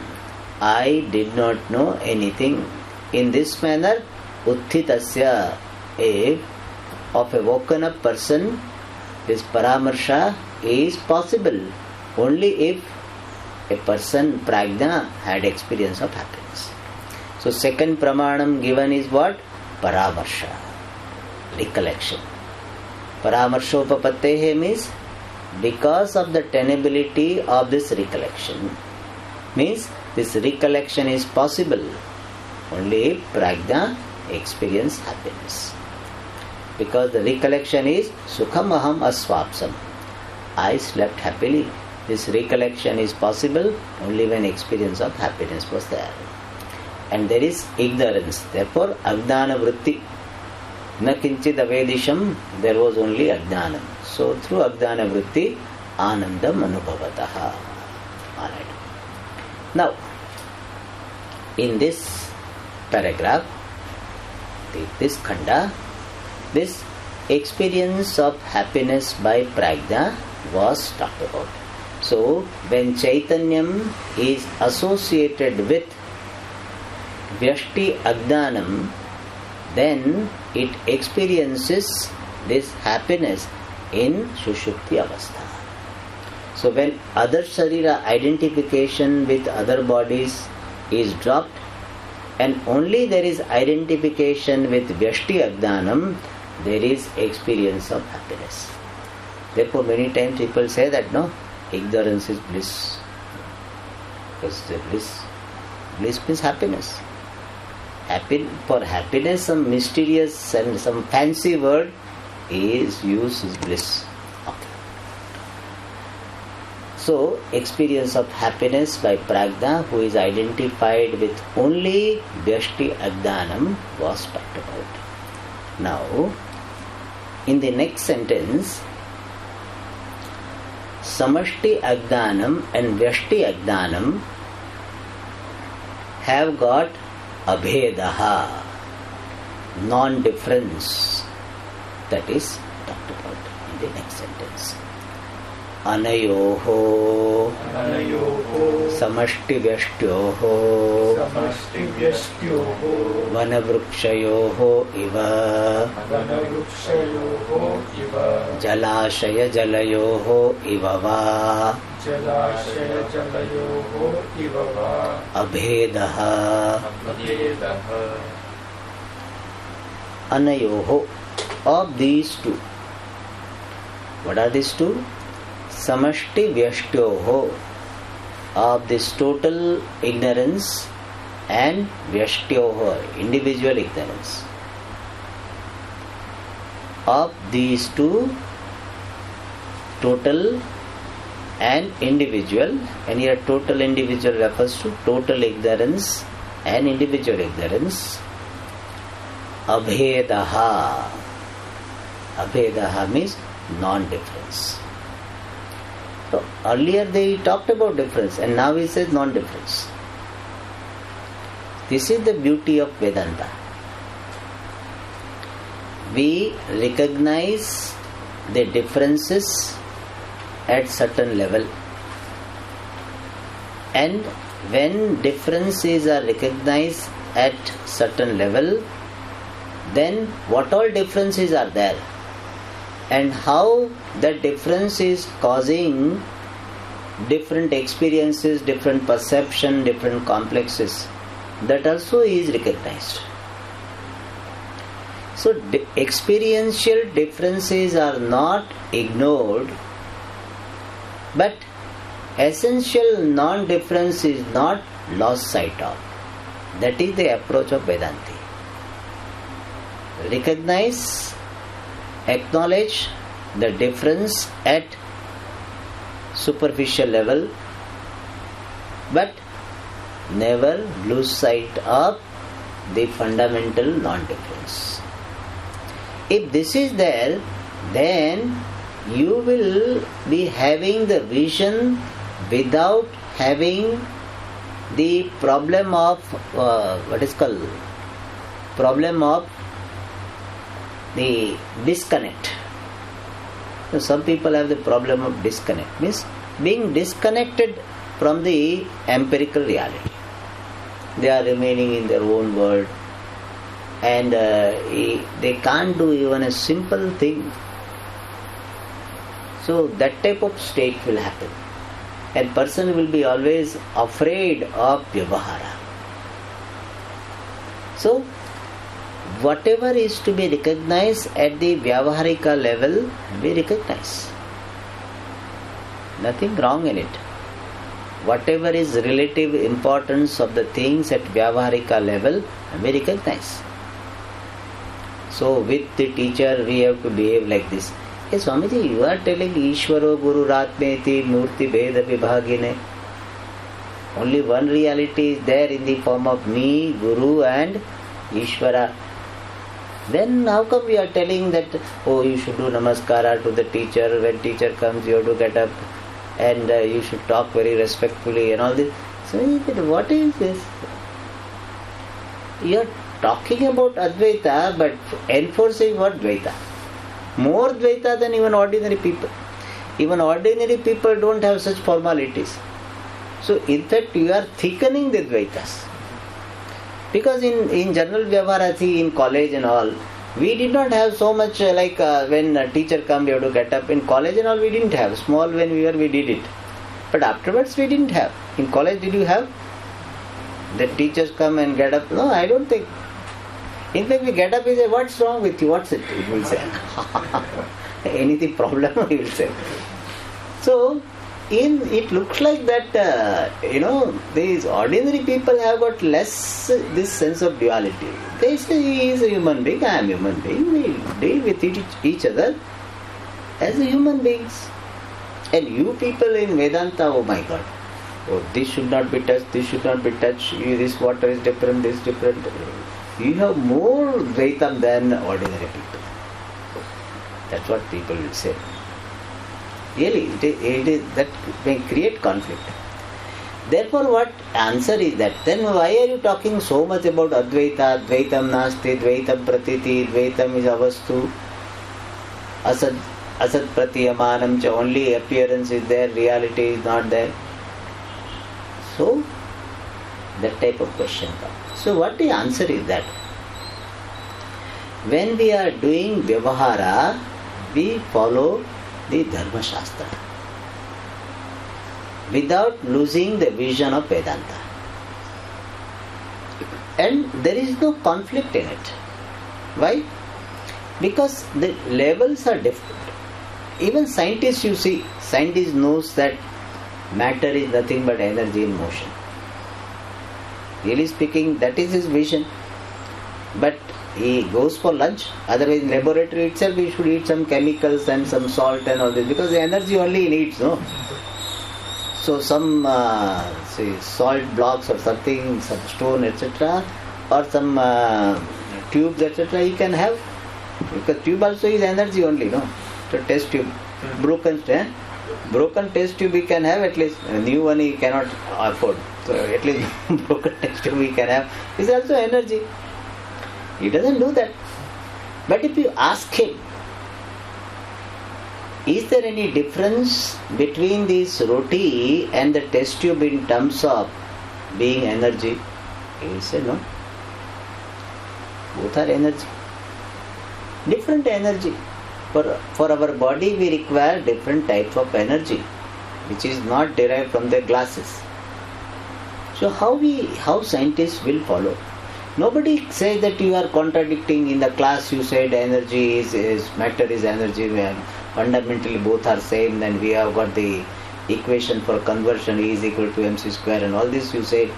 I did not know anything. In this manner, utthitasya, if of a woken up person, this paramarsha is possible only if a person prajna had experience of happiness. So second pramanam given is what? Paramarsha, recollection. Paramarshopapatteh means because of the tenability of this recollection. Means this recollection is possible only if prajna experience happiness. Because the recollection is sukham aham aswapsam. I slept happily. This recollection is possible only when experience of happiness was there. And there is ignorance. Therefore, ajnana vritti. Na kinchit avedisham, there was only ajnanam. So, through ajnana vritti, anandam anubhavataha. Alright. Now, in this paragraph, this khanda, this experience of happiness by prajna was talked about. So, when Chaitanyam is associated with Vyashti Ajnanam, then it experiences this happiness in Sushupti Avastha. So when other Sharira identification with other bodies is dropped and only there is identification with Vyashti Ajnanam, there is experience of happiness. Therefore many times people say that no, ignorance is bliss. Because the bliss means happiness. For happiness, some mysterious and some fancy word is used as bliss. Okay. So, experience of happiness by prajna who is identified with only Vyashti Ajnanam was talked about. Now, in the next sentence, Samashti Ajnanam and Vyashti Ajnanam have got Abhedaha, non-difference. That is talked about in the next sentence. Anayoho Samashti Vyashtyoho Vanavrukshayoho Iva Jalashaya Jalayoho Iva Va Abhedaha Anayoho, of these two. What are these two? Samashti Vyashtyoho, of this total ignorance, and Vyashtyoho, individual ignorance. Of these two, total and individual, and here total individual refers to total ignorance and individual ignorance. Abhedaha. Abhedaha means non-difference. So earlier they talked about difference and now he says non-difference. This is the beauty of Vedanta. We recognize the differences at certain level, and when differences are recognized at certain level, then what all differences are there and how that difference is causing different experiences, different perception, different complexes, that also is recognized. So experiential differences are not ignored, but essential non-difference is not lost sight of. That is the approach of Vedanti. Recognize, acknowledge the difference at superficial level, but never lose sight of the fundamental non-difference. If this is there, then you will be having the vision without having the problem of problem of the disconnect. So some people have the problem of disconnect, means being disconnected from the empirical reality. They are remaining in their own world and they can't do even a simple thing. So that type of state will happen. And person will be always afraid of vyavahara. So whatever is to be recognized at the vyavaharika level, we recognize. Nothing wrong in it. Whatever is relative importance of the things at vyavaharika level, we recognize. So with the teacher we have to behave like this. Hey Swamiji, you are telling Ishvaro Guru Ratmeti Murti Bheda Vibhagine. Only one reality is there in the form of me, Guru and Ishvara. Then how come we are telling that, oh, you should do namaskara to the teacher, when teacher comes you have to get up and you should talk very respectfully and all this. So what is this? You are talking about Advaita but enforcing what? Dvaita. More Dvaita than even ordinary people. Even ordinary people don't have such formalities. So in fact you are thickening the Dvaitas. Because in general Vyavaharati, in college and all, we did not have so much when a teacher come, we have to get up. In college and all we didn't have. Small when we were, we did it. But afterwards we didn't have. In college did you have? The teachers come and get up? No, I don't think. In fact we get up and say, what's wrong with you? What's it? He will say. Anything problem? He will say. So, it looks like that, these ordinary people have got less this sense of duality. They say he is a human being, I am a human being. We deal with each other as human beings. And you people in Vedanta, oh my God, oh, this should not be touched, this should not be touched, this water is different, this different. you have more Dvaitam than ordinary people. That's what people will say. Really, it is that may create conflict. Therefore, what answer is that? Then why are you talking so much about Advaita, Dvaitam Nasti, Dvaitam Pratiti, Dvaitam is Avastu, Asad Pratiyamanam, only appearance is there, reality is not there. So, that type of question comes. So, what the answer is that? When we are doing Vyavahara, we follow the Dharma Shastra without losing the vision of Vedanta. And there is no conflict in it. Why? Because the levels are different. Even scientists, you see, scientist knows that matter is nothing but energy in motion. Really speaking, that is his vision. But he goes for lunch. Otherwise, in laboratory itself, he should eat some chemicals and some salt and all this, because the energy only he needs, no? So some salt blocks or something, some stone, etc., or some tubes, etc., he can have. Because tube also is energy only, no? So test tube, broken test tube he can have at least. A new one he cannot afford. So at least broken test tube he can have. It's also energy. He doesn't do that. But if you ask him, is there any difference between this roti and the test tube in terms of being energy? He will say no. Both are energy. Different energy. For our body we require different types of energy, which is not derived from the glasses. So how scientists will follow? Nobody says that you are contradicting. In the class you said energy is matter is energy, where fundamentally both are same, then we have got the equation for conversion, E is equal to mc square and all this you said.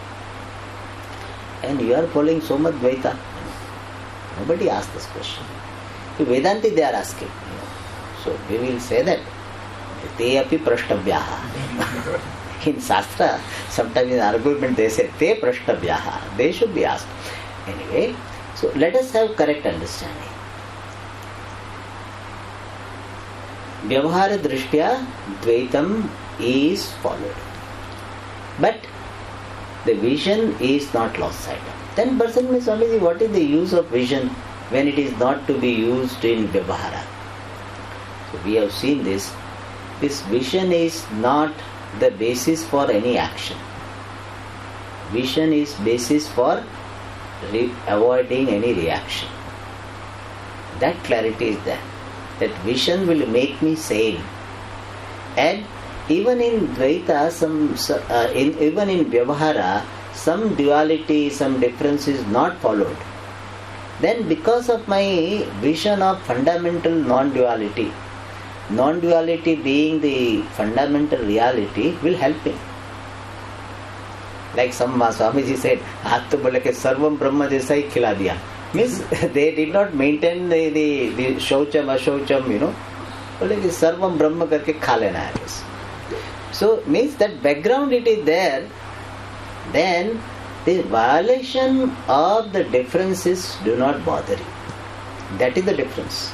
And you are following so much Dvaita. Nobody asked this question. To Vedanti they are asking. So we will say that te api prashtavyaha. In Shastra, sometimes in argument they say te prashtavyaha. They should be asked. Anyway, so let us have correct understanding. Vyavahara drishtya Dvaitam is followed. But the vision is not lost sight of. Then person may Swamiji, what is the use of vision when it is not to be used in Vyavahara? So we have seen this. This vision is not the basis for any action. Vision is basis for avoiding any reaction. That clarity is there. That vision will make me sane. And even in Dvaita, even in Vyavahara, some duality, some difference is not followed. Then because of my vision of fundamental non-duality, non-duality being the fundamental reality, will help me. Like some Swamiji said, हाथ तो बोले कि सर्वम ब्रह्म जैसा ही खिला दिया. Means they did not maintain the शौचम अशौचम, बोले कि सर्वम ब्रह्म करके खा लेना है बस. So means that background it is there. Then the violation of the differences do not bother you. That is the difference.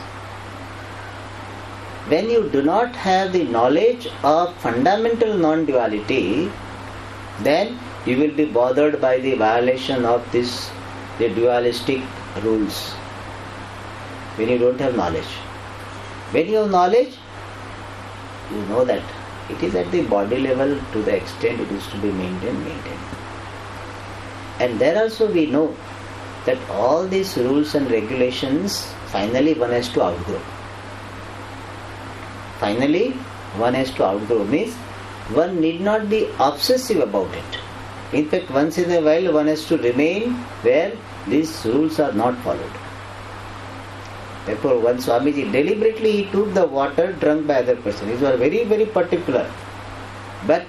When you do not have the knowledge of fundamental non-duality, then you will be bothered by the violation of the dualistic rules. When you don't have knowledge. When you have knowledge, you know that it is at the body level to the extent it is to be maintained. And there also we know that all these rules and regulations, finally one has to outgrow. Finally, one has to outgrow. Means one need not be obsessive about it. In fact, once in a while one has to remain where these rules are not followed. Therefore, one Swamiji deliberately he took the water drunk by other person. He was very, very particular. But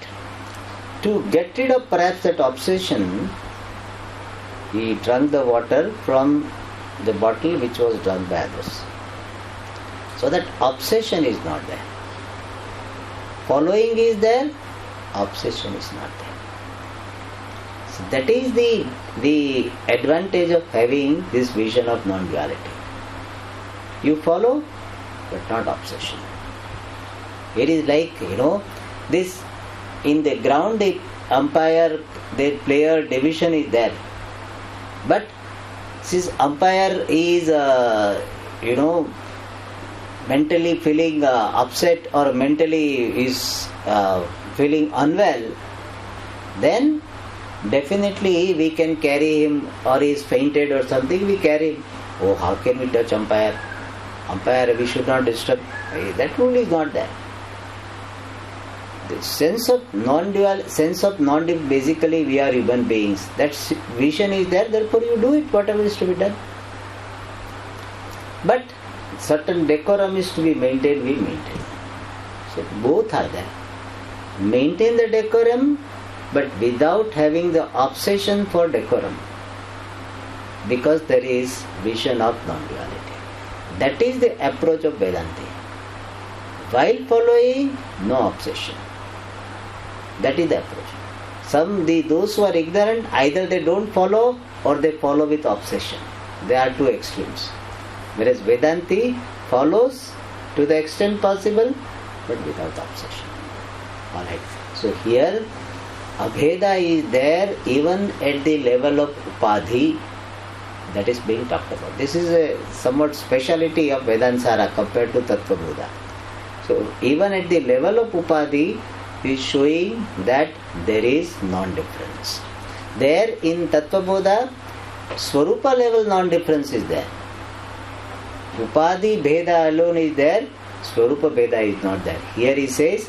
to get rid of perhaps that obsession, he drank the water from the bottle which was drunk by others. So that obsession is not there. Following is there, obsession is not there. So that is the the advantage of having this vision of non-duality. You follow, but not obsession. It is like, this in the ground, the umpire, the player division is there. But since umpire is, mentally feeling upset or mentally is feeling unwell, then definitely we can carry him, or he is fainted or something, we carry him. Oh, how can we touch umpire? Umpire, we should not disturb. That rule is not there. The sense of non-dual, basically we are human beings. That vision is there, therefore you do it, whatever is to be done. But certain decorum is to be maintained, we maintain. So both are there. Maintain the decorum, but without having the obsession for decorum. Because there is vision of non-duality. That is the approach of Vedanta. While following, no obsession. That is the approach. Those who are ignorant, either they don't follow or they follow with obsession. There are two extremes. Whereas Vedanta follows to the extent possible, but without obsession. Alright. So here, Abheda is there even at the level of Upadhi that is being talked about. This is a somewhat speciality of Vedansara compared to Tattvabodha. So even at the level of Upadhi, is showing that there is non-difference. There in Tattvabodha, Swarupa level non-difference is there. Upadhi Bheda alone is there, Swarupa Bheda is not there. Here he says,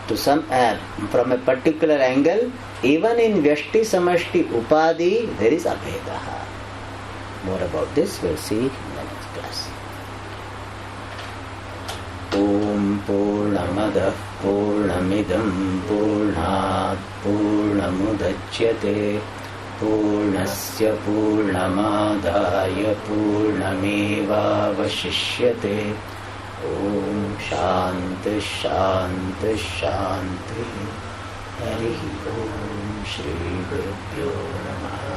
to some from a particular angle, even in Vyashti Samashti Upadhi, there is Abheda. More about this we'll see in the next class. Om Purnamada Purnamidam Purnat Purnamudachyate Purnasya Purnamadaya Purnameva Vashishyate. Om Shanti Shanti Shanti. Hari Om Shri Gurubhyo Namaha.